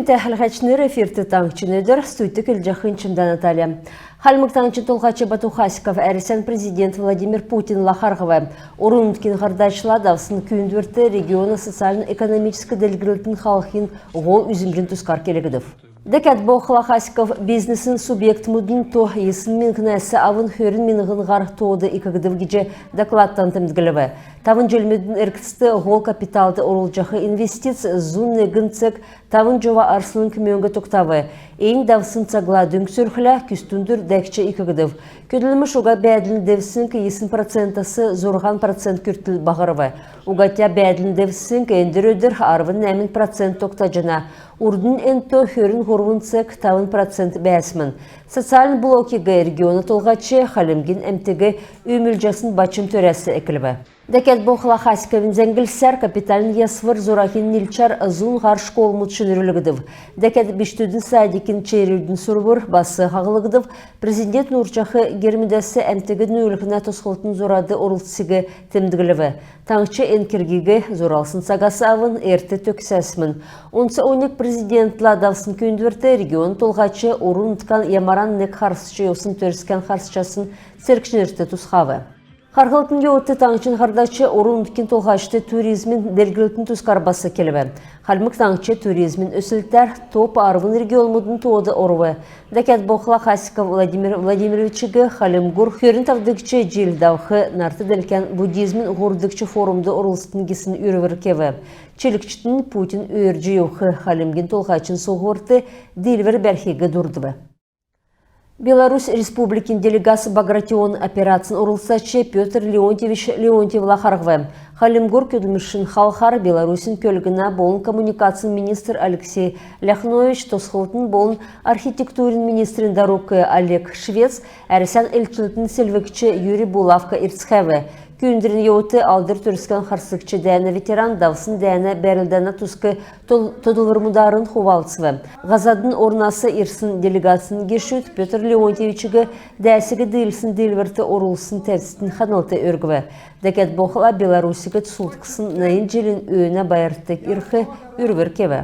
Күнте хәлғачныр эфирті таңчынедір, стуйты кілжақын чымда Наталья. Халмық таңчын толғачы Бату Хасиков әрісен президент Владимир Путин лақарғывы. Орын үткен ғардачыла давсын күйіндверті регионы социально-экономическі дәлгірілтін халқын ғол үзімжін тұскар келегідів. Дәкәт Бохла Хасиков бизнесін субъект мұдын то есын мен ғынасы авын хөрін мен ғынғар тоғды икігідів геже докладтан тімдгілігі. Тавын жөлмедің әркісті ғол капиталды орылжақы инвестиция зунны гынцек тавын жова арсылын кімеуінгі тоқтавы. Эйн давсын цагла дүңсүрхілі күстүндір дәкче икігідів. Көділіміш уға бәділін девсін есін процентасы зорған процент күртіл бағырывы. Уғатя бәділін девсін әндір өдір арвын әмін процент тоқта жына. Урдын энто хөрін ғорвын цек тавын процент бәсмін. Социалын блокиға регионы толғачы халімген әмтігі өмілжасын бачым төрәсі әкілбі. Дәкәт Бохла Хасиковин зәңгілсәр капиталын ясвыр зорахин нилчар зун ғар школ мұтшынырылығыдыв. Дәкәт біштудің садикін чейрілдің сұрбыр басы қағылығыдыв. Президент Нұрчақы гермедесі әмтігін өлігіне тосқылтын зорады орылтсігі темдігілігі. Таңчы әнкергегі зоралсын сағасы авын әрті төксәсімін. Онсы оник президентла давсын көндірді регион толғачы орын ұтқан ямаран нек қарсычы осын төріскен қарсычасын сәркшінерті тұсқавы. Қарғылтын еуітті таңчын қардачы орын үткен толғашты туризмін дәргілтін тұскарбасы келібі. Қалмық таңчы туризмін өсілтер топ арвын регион тоғды орвы. Дәкәт Бохла Хасиков Владимир Владимировичігі қалымғыр көрін тавдықчы желдауқы нарты дәлкен буддизмін ғордықчы форумды орылыстың кесін үрівір кеві. Челікчітін Путин өрджі еуқы қалымген толғачын соғырты делвер бәрхегі дұрдывы. Беларусь Республикин делегасы Багратион операциян урылсачы Петр Леонтьевич Леонтьевла харгвы. Халимгур көділмішін халқар Беларусин көлгіна болын коммуникациян министр Алексей Ляхнович тосқылтын болын архитектурин министрин дорогы Олег Швец әрісен әлчілтін сельвекчі Юрий Булавка Ирцхеве. Күндірін еуіті алдыр түріскен қарсықчы дәні ветеран давсын дәні бәрілдәні тұсқы тодылырмударын хувалцывы. Ғазадың орнасы ирсын делегациян кешіт Петр Леонтьевичігі дәсігі дейлсін дейлверті орылсын тәвсістін қанылты өргіві. Дәкәт Бохла Беларусігі тұсылтқысын найын желін өйіне байырттық ирхы үрвір кеві.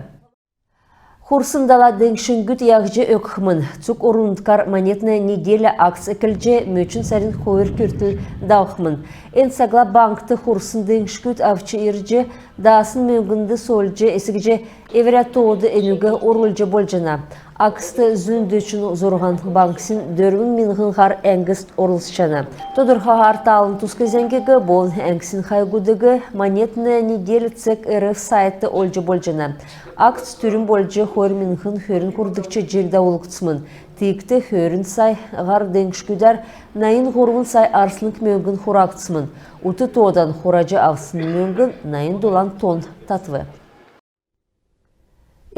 Хурсындала деңшінгіт яғжы өкхмін. Цук орындкар монетная неделя акция кілже мөчін сәрін қойыр күртіл дауқмын. Эн сагла банкты хурсын деңшкіт авчы ирже даасын мөңгінді солжы есігже эверят тоғды әнугі орылжы болжына. Аксты зүндөчін зорған банксин 4000 ғар әңгіст орылсычаны. Тодырға арталын тұсқы зәңгегі болын әңгісін қайгудығы монетная неделя цек РФ сайты олжы болжына. Акт түрін болжы хөрмінхін хөрін күрдікчі желда олықтысмын. Тейікті хөрін сай ғар деңшкүдер найын ғорғын сай арсынық мөңгін хұрақтысмын. Уты тодан хұрачы авсын мөңгін найын долан тон татвы.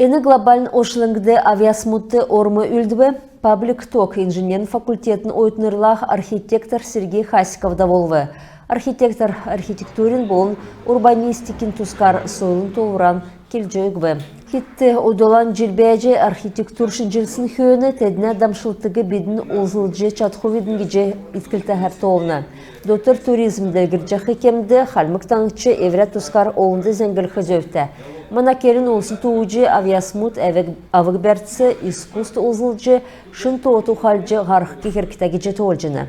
Эні глобалін ошлыңгды авиасмутты ормы үлдібі, Паблик Ток инженерін факультетін ойытнырлақ архитектор Сергей Хасиков даволвы. Архитектор архитектурин болын урбанистикин тускар сойлын толыран келжөйгвы. Хитті одолан жилбәжі архитектуршын жылсын хөөні тәдіне дамшылтығы бедін олзылжы чатховидін геже иткілті әртоғына. Доктор туризмді гіржақы кемді қалмық таңытчы еврет тускар олынды зәңгіл қызөфті. Манакерин олсын туğucu авиасмут авық бәртсі искусты олзылжы шын тоғыту қалжы ғарық кекеркітәге жеті олжыны.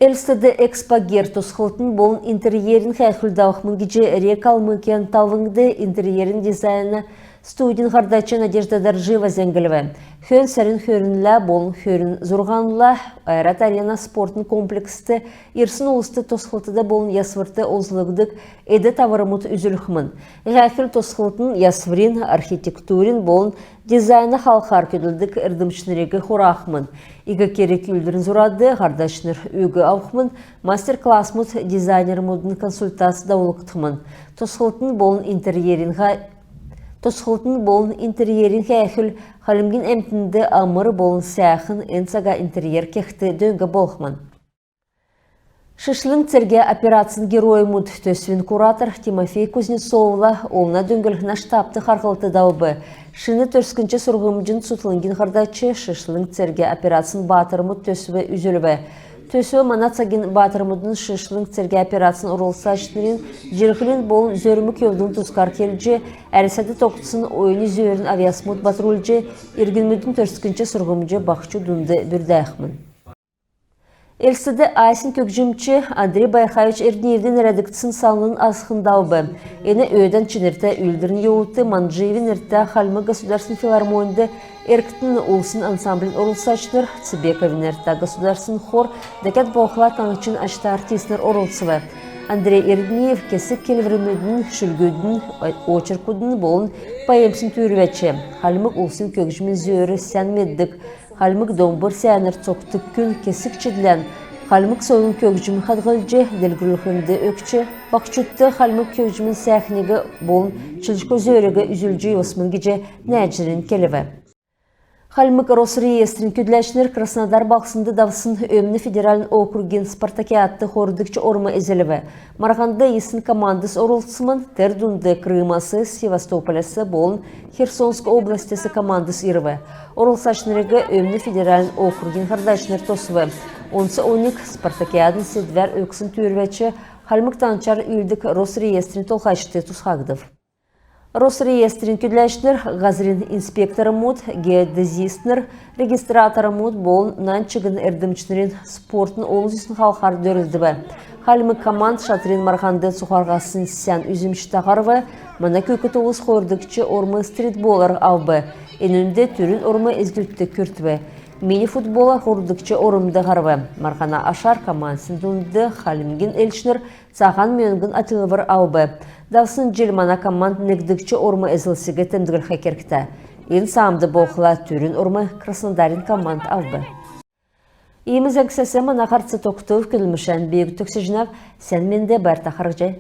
Элстеді экспагер тұсқылтын болын интерьерін қайқылдауқмын геже рекал кен талвыңды интерьерін дизайны студин ғардачы Надежда Даржива зәңгіліві. Хөн сәрін хөрінлі болын хөрін зұрғанлы айрат арена спортын комплексті ерсін олысты тосқылтыда болын ясвырты озылығдық әді тавырымыт үзіліқмін. Ғайқыл тосқылтын ясврин архитектурин болын дизайны халқар көділдік үрдімшінірегі хорақмын. Игі керек үлдірін зұрады ғардачыныр өгі ауқмын, мастер-класс мұт дизайнер мұдын консультасы даулықтымын. Тосқылтын болын интерьерин қайқыл қалымген әмтінді амыр болын сәқін әнсаға интерьер кекті дөңгі болқмын. Шышлың церге операциян герой мұд төсвін куратор Тимофей Кузнецовла олына дөңгіліғіна штабты қарғылты даубы. Шыны төрскінші сұрғымжын сұтылыңген қардачы шышлың церге операциян батыр мұд төсві үзілібі. Төсі манацагин батырмудын шышлың церге операциясын урылса аштырын, жерхілін болын зөрімі кеудің тұскар келже, әрісәді тоқтысын ойыны зөрін авиасмуд батырулже, иргінмүдің төрскінші сұрғымже бақчу дүнді бүрді әқмін. Элсіді Айсын Көкжімчі Андрей Байхаевич Эрдниевдің редакциясын салынын асқындаубы. Ені өйден чинерті үлдірін еуыты Манжиевин әрті Халмы государственный филармонды Эрктін Улсын ансамблін орылсачтыр, Цыбековин әрті государственный хор, дәкет боқла таңчын ашты артистер орылсывы. Андрей Эрдниев кесік келвірімідің шүлгөдің очыркудың болын поэмсін түрвәчі. Халмық Улсын Көкжімін зөрі сәнмеддік. Халмык домбыр сәнір цоқтық күн кесік чедлән. Халмык соғын көкжімін қадғылжы, делгірліхінді өкчі. Бақчутты халмык көкжімін сәхнегі болын чылшко зөрігі үзілжі осмынгеже нәджірін келіві. Халмык Росреестрин күдләшінер Краснодар бақсынды давсын өмні федералін округен Спартакиатты хордыкчы орма әзеліві. Марғанды есын командыс орылсымын Тердунды Крымасы, Севастополясы болын Херсонск областесі командыс иріві. Орылсашынырығы өмні федералін округен қардашыныр тосывы. Онсы оник Спартакиадын седвер өксін түрвәчі Халмык танчар үлдік Росреестрин толқашты тұсқағдыв. Росреестрин күдләшнер ғазрин инспекторы мұд, геодезистнер, регистраторы мұд болын нанчығын әрдімчінерін спортын олызысын қалқар дөрілдібі. Халмы команд шатрин марғанды сұқарғасын сән үзімші тағарвы, мана көкіт олыз қордықчы ормы стритболар авбы, енінде түрін ормы ezгілтті күртбі. Мини-футбола хордыкчы орымды ғарвы. Марғана ашар командсын дүнді Халимген элшнер саған мөңгін атылывыр аубы. Давсын желмана команд негдікчі ормы әзілсігі тімдігіл хакеркті. Ен самды боқыла түрін ормы Краснодарин команд аубы. Иеміз әксәсі мана қарцы тоқтув күлмішән бейгі түксі жинав сән менде бәрті қарғжай.